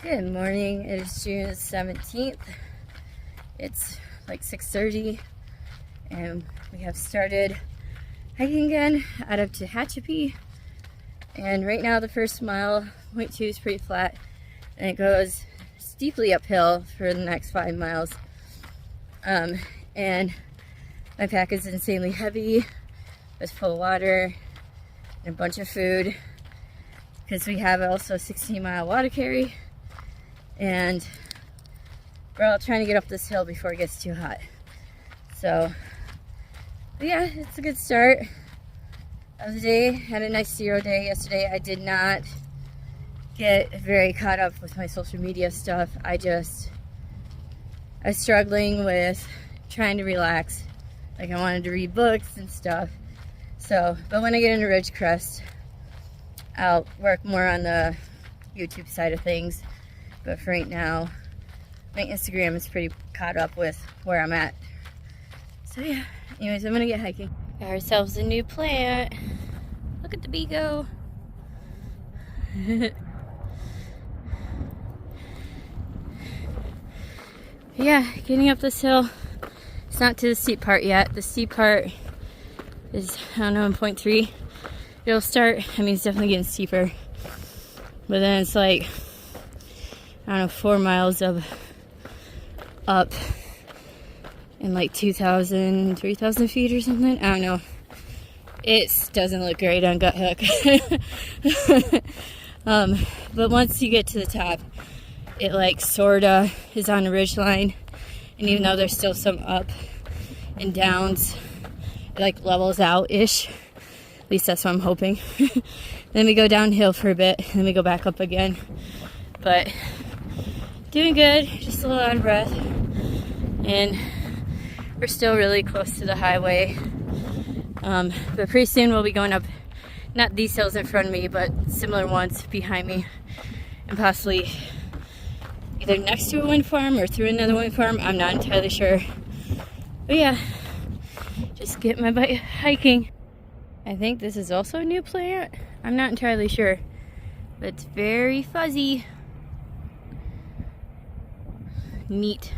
Good morning. It is June 17th. It's like 6:30 and we have started hiking again out up to Hatchapee. And right now the first mile, 0.2, is pretty flat and it goes steeply uphill for the next 5 miles. And my pack is insanely heavy. It's full of water and a bunch of food because we have also a 16-mile water carry. And we're all trying to get up this hill before it gets too hot. So, but yeah, it's a good start of the day. Had a nice 0 day yesterday. I did not get very caught up with my social media stuff. I was struggling with trying to relax. Like I wanted to read books and stuff. So, but when I get into Ridgecrest, I'll work more on the YouTube side of things. But for right now, my Instagram is pretty caught up with where I'm at. So yeah, anyways, I'm gonna get hiking. Got ourselves a new plant. Look at the bee go. Yeah, getting up this hill. It's not to the steep part yet. The steep part is, I don't know, in 0.3. It'll start, I mean, it's definitely getting steeper. But then it's like, I don't know, 4 miles of up in like 2,000, 3,000 feet or something. I don't know. It doesn't look great on Gut Hook. But once you get to the top, it like sorta is on a ridge line. And even though there's still some up and downs, it like levels out-ish. At least that's what I'm hoping. Then we go downhill for a bit, and then we go back up again. But doing good, just a little out of breath. And we're still really close to the highway. But pretty soon we'll be going up, not these hills in front of me, but similar ones behind me. And possibly either next to a wind farm or through another wind farm. I'm not entirely sure. But yeah, just get my bike hiking. I think this is also a new plant. I'm not entirely sure, but it's very fuzzy. Neat.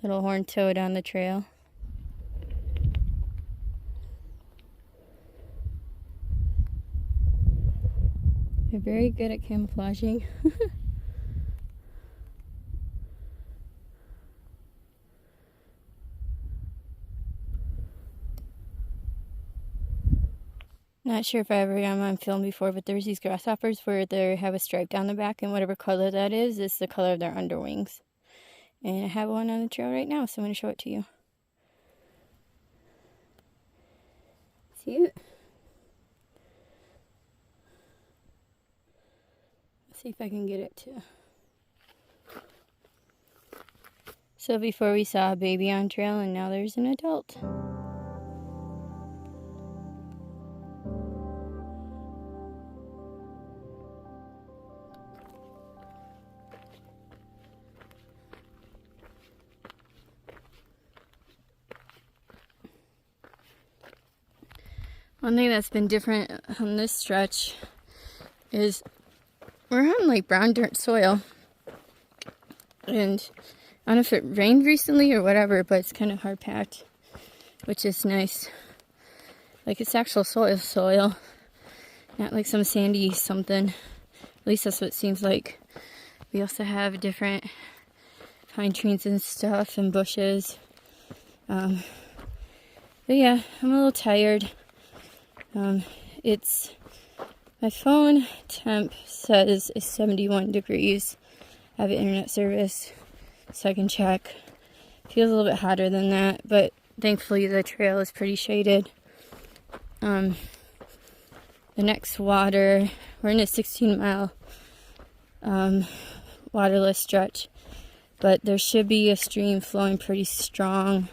Little horned toad on the trail. They're very good at camouflaging. Not sure if I ever got them on film before, but there's these grasshoppers where they have a stripe down the back, and whatever color that is the color of their underwings. And I have one on the trail right now, so I'm going to show it to you. See it? Let's see if I can get it to. So before we saw a baby on trail, and now there's an adult. One thing that's been different on this stretch is we're on like brown dirt soil. And I don't know if it rained recently or whatever, but it's kind of hard packed, which is nice. Like it's actual soil, not like some sandy something. At least that's what it seems like. We also have different pine trees and stuff and bushes. But yeah, I'm a little tired. It's my phone temp says it's 71 degrees. I have internet service, so I can check. Feels a little bit hotter than that, but thankfully the trail is pretty shaded. The next water, we're in a 16-mile waterless stretch, but there should be a stream flowing pretty strong,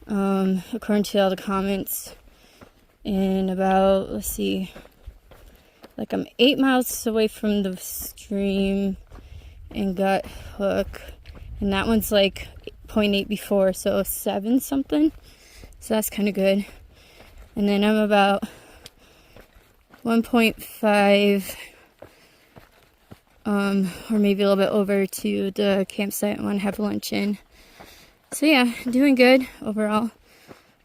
according to all the comments. In about, let's see, like I'm 8 miles away from the stream in Gut Hook, and that one's like 0.8 before, so 7 something, so that's kind of good. And then I'm about 1.5 or maybe a little bit over to the campsite I want to have lunch in. So yeah, doing good overall,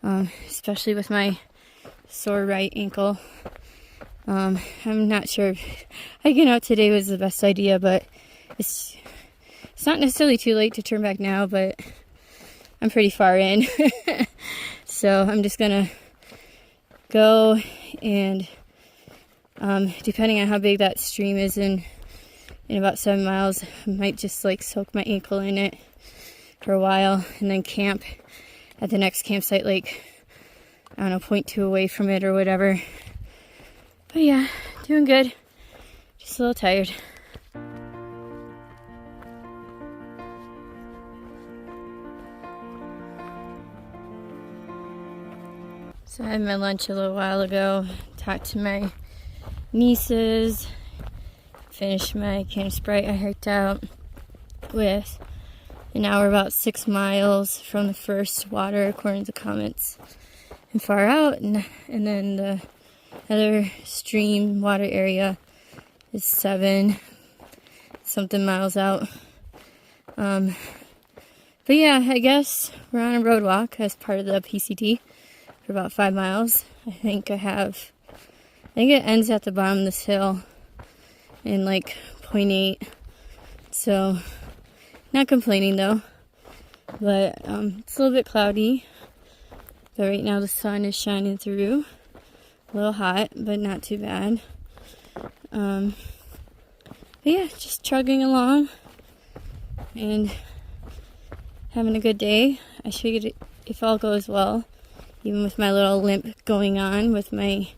especially with my sore right ankle. I'm not sure if hiking out today was the best idea, but it's not necessarily too late to turn back now, but I'm pretty far in. So I'm just gonna go, and depending on how big that stream is in about 7 miles, I might just like soak my ankle in it for a while and then camp at the next campsite, like, I don't know, 0.2 away from it or whatever. But yeah, doing good. Just a little tired. So I had my lunch a little while ago, talked to my nieces, finished my can of Sprite I hiked out with, and now we're about 6 miles from the first water according to the comments, and far out, and then the other stream water area is 7 something miles out. But yeah, I guess we're on a road walk as part of the PCT for about 5 miles. I think it ends at the bottom of this hill in like 0.8, so not complaining though. But it's a little bit cloudy, but right now the sun is shining through. A little hot, but not too bad. But yeah, just chugging along and having a good day. I figured if all goes well, even with my little limp going on with my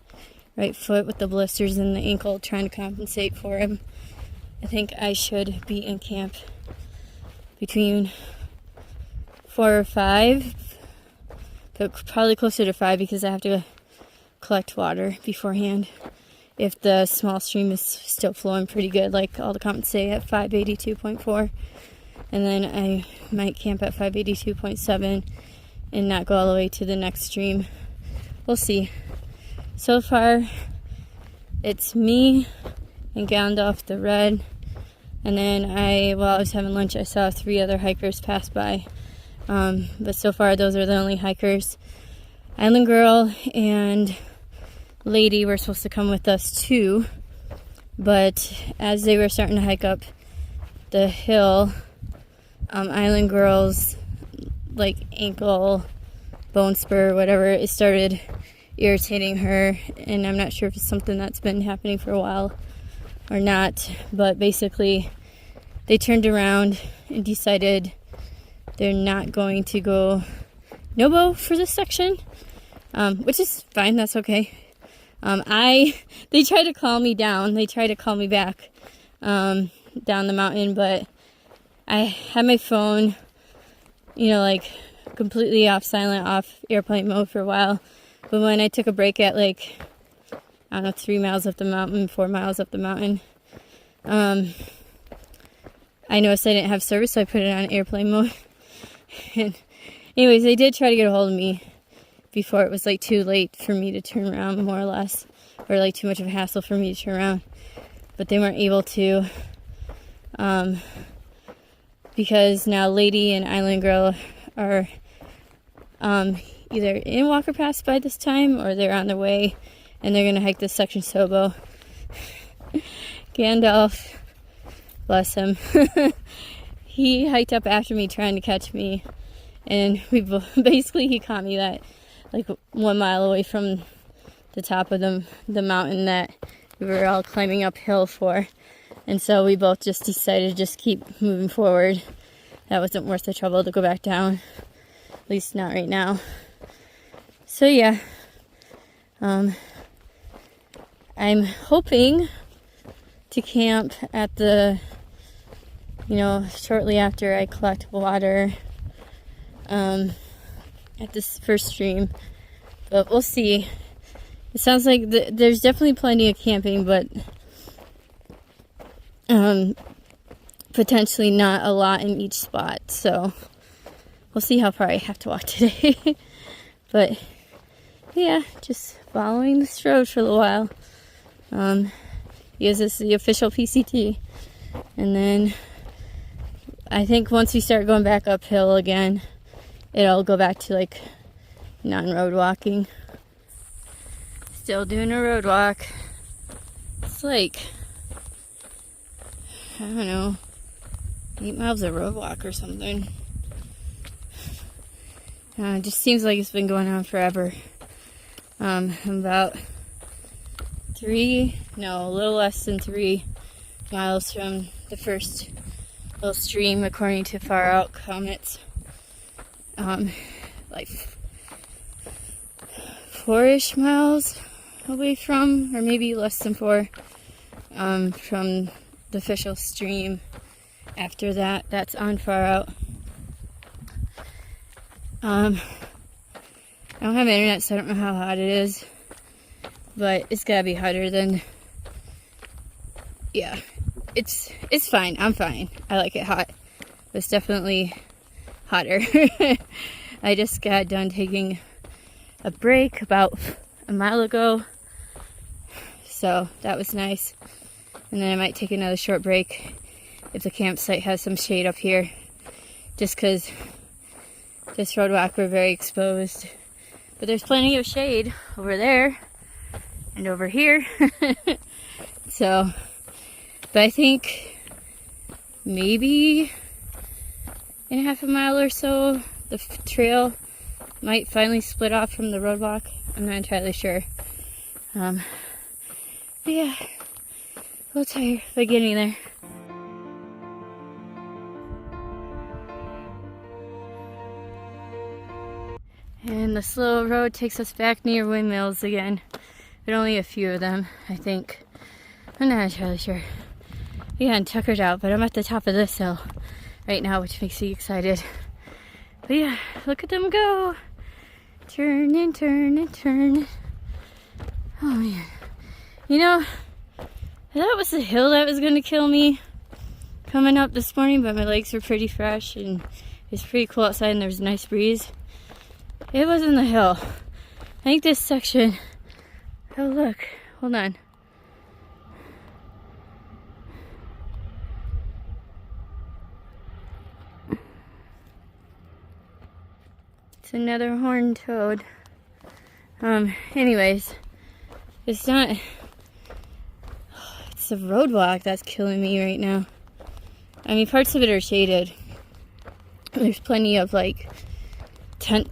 right foot with the blisters in the ankle trying to compensate for him, I think I should be in camp between 4 or 5, but probably closer to 5 because I have to collect water beforehand if the small stream is still flowing pretty good, like all the comments say, at 582.4, and then I might camp at 582.7 and not go all the way to the next stream. We'll see. So far it's me and Gandalf the Red, and then while I was having lunch I saw 3 other hikers pass by, but so far those are the only hikers. Island Girl and Lady were supposed to come with us too, but as they were starting to hike up the hill, Island Girl's like ankle bone spur or whatever, it started irritating her, and I'm not sure if it's something that's been happening for a while or not, but basically they turned around and decided they're not going to go Nobo for this section, which is fine, that's okay. They tried to call me down, they tried to call me back down the mountain, but I had my phone, like completely off silent, off airplane mode for a while. But when I took a break at 3 miles up the mountain, 4 miles up the mountain, I noticed I didn't have service, so I put it on airplane mode. And anyways, they did try to get a hold of me before it was too late for me to turn around, more or less, or too much of a hassle for me to turn around. But they weren't able to, because now Lady and Island Girl are either in Walker Pass by this time or they're on their way, and they're gonna hike this section Sobo. Gandalf, bless him, he hiked up after me trying to catch me, and he caught me 1 mile away from the top of the mountain that we were all climbing uphill for. And so we both just decided to just keep moving forward. That wasn't worth the trouble to go back down. At least not right now. So yeah. I'm hoping to camp at the, shortly after I collect water at this first stream. But we'll see. It sounds like there's definitely plenty of camping, but potentially not a lot in each spot. So we'll see how far I have to walk today. But yeah, just following the road for a little while. Because it's the official PCT. And then I think once we start going back uphill again, it'll go back to like non-road walking. Still doing a road walk. It's like, I don't know, 8 miles of road walk or something. It just seems like it's been going on forever. I'm about a little less than 3 miles from the first little stream, according to Far Out Comets. Like 4-ish miles away from, or maybe less than 4, from the official stream. After that's on Far Out. I don't have internet, so I don't know how hot it is, but it's gotta be hotter than, yeah, it's fine. I'm fine. I like it hot. It's definitely hotter. I just got done taking a break about a mile ago, so that was nice. And then I might take another short break if the campsite has some shade up here, just because this road walk we're very exposed. But there's plenty of shade over there and over here. So, but I think maybe in half a mile or so the trail might finally split off from the road walk. I'm not entirely sure. But yeah, a little tired, but getting there. And the slow road takes us back near windmills again. But only a few of them, I think. I'm not entirely sure. Yeah, and tuckered out, but I'm at the top of this hill right now, which makes me excited. But yeah, look at them go. Turn and turn and turn. Oh man. That was the hill that was gonna kill me coming up this morning, but my legs were pretty fresh and it's pretty cool outside and there was a nice breeze. It wasn't the hill. I think this section, oh look, hold on. It's another horned toad. Anyways, it's not, it's the road walk that's killing me right now. I mean, parts of it are shaded. There's plenty of like tent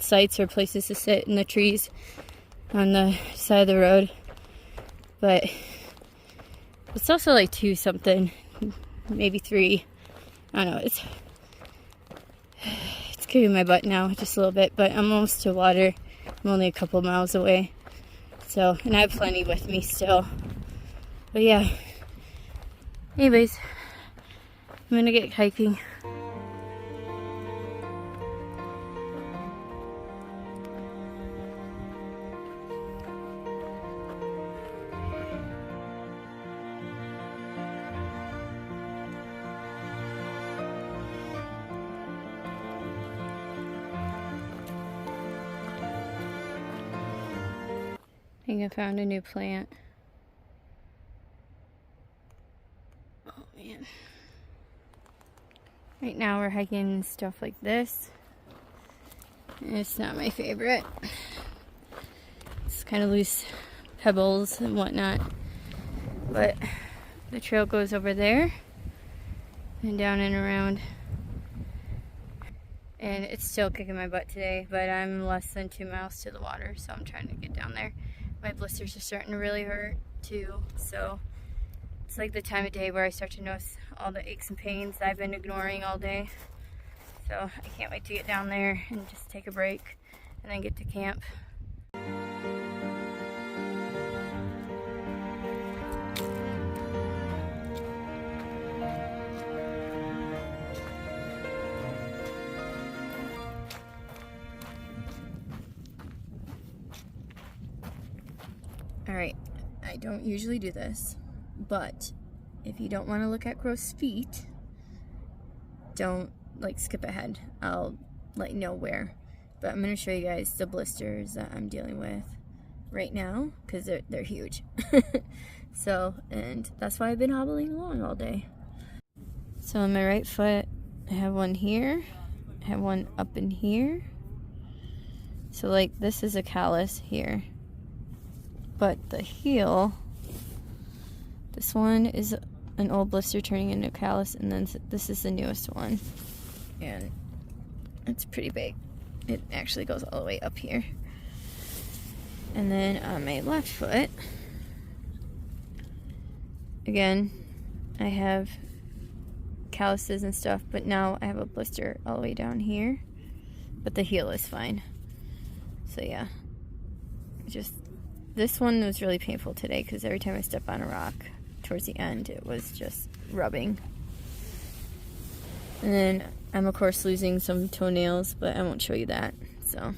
sites or places to sit in the trees on the side of the road, but it's also like 2 something, maybe 3. I don't know, it's kicking my butt now just a little bit, but I'm almost to water. I'm only a couple miles away, so, and I have plenty with me still. But yeah, anyways, I'm gonna get hiking. I think I found a new plant. Oh man. Right now we're hiking stuff like this. And it's not my favorite. It's kind of loose pebbles and whatnot. But the trail goes over there and down and around. and it's still kicking my butt today, but I'm less than 2 miles to the water, so I'm trying to get down there. My blisters are starting to really hurt too, so it's like the time of day where I start to notice all the aches and pains that I've been ignoring all day. So I can't wait to get down there and just take a break and then get to camp. Alright, I don't usually do this, but if you don't want to look at gross feet, don't like skip ahead. I'll let you know where. But I'm going to show you guys the blisters that I'm dealing with right now, because they're huge. So, and that's why I've been hobbling along all day. So on my right foot, I have one here, I have one up in here. So like this is a callus here. But the heel, this one is an old blister turning into a callus, and then this is the newest one. And it's pretty big. It actually goes all the way up here. And then on my left foot, again, I have calluses and stuff, but now I have a blister all the way down here. But the heel is fine. So yeah, just this one was really painful today because every time I step on a rock towards the end, it was just rubbing. And then I'm of course losing some toenails, but I won't show you that. So